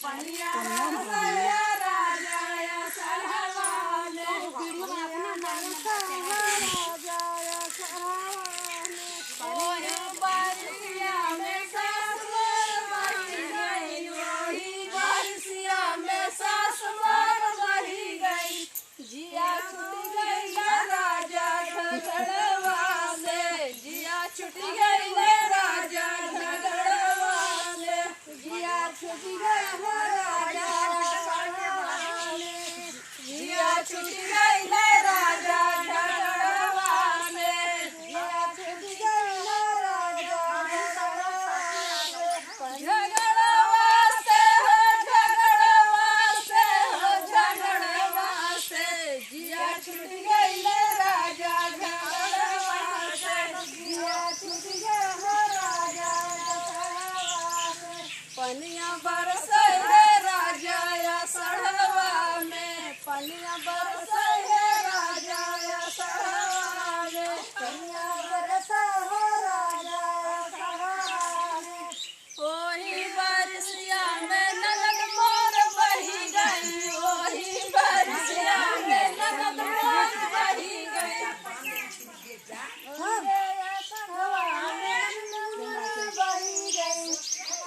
पनिया बरसे राजा सड़वा में ओही बरसिया में सास मोर बही गई, ओही बरसिया में सास मोर बही गई, जिया छूट गई राजा झगड़वा में, जिया छूट गई राजा झगड़वा में, जिया छूट गई राजा झगड़वा में, जिया छूट गई राजा झगड़वा में, जिया छूट गई राजा झगड़वा से हो झगड़वा से हो झगड़वा से, जिया छूट गई राजा झगड़वा से, जिया छूट गई राजा झगड़वा से, पनिया बरसे राजा सड़वा में, पनिया बरसे राजा सड़वा में, पनिया बरसे राजा सड़वा में, ओही बरसिया में ननद मोर बही गई, ओही बरसिया में ननद मोर बही गई,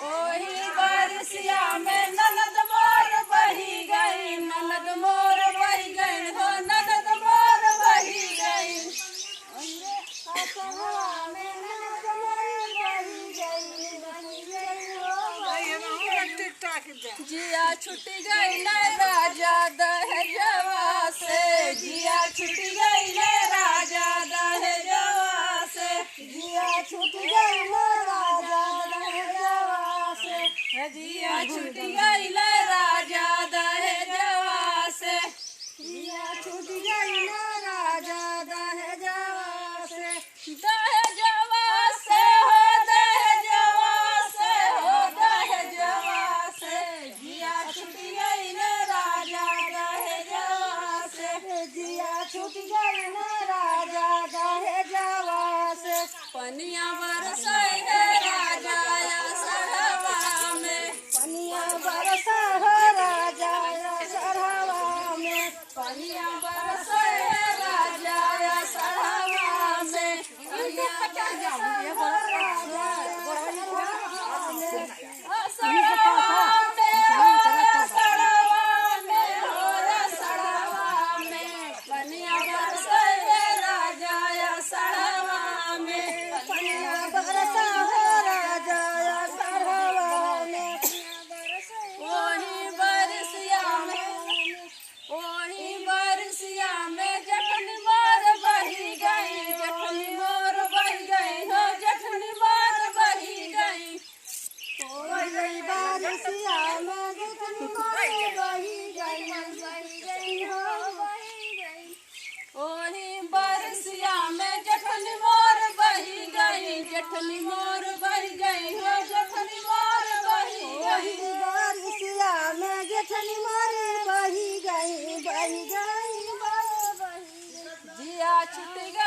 ओही बरसिया में ननद मोर बही गई, ननद मोर बही गई हो ननद मोर बही गई, जिया छूट गई राजा दहेजवा से, जिया छूट गई राजा दहेजवा से, जिया छूट गई राजा दहेजवा से, जिया छूट गई राजा दहेजवा से, जिया छूट गई राजा दहेजवा से, दहेजवा से हो दहेजवा से हो दहेजवा से, जिया छूट गई राजा दहेजवा से, जिया छूट गई राजा दहेजवा से, पनिया बरसे राजा सड़वा में, पनिया बरसे राजा सड़वा में, पनिया बरसे राजा सड़वा में, पनिया ओही बरसिया में जठनी मोर बही गई, जठनी मोर बही गई हो जठनी मोर बही गई, बरसिया में जठनी मोर बही गई, बही गई जिया छूट गई।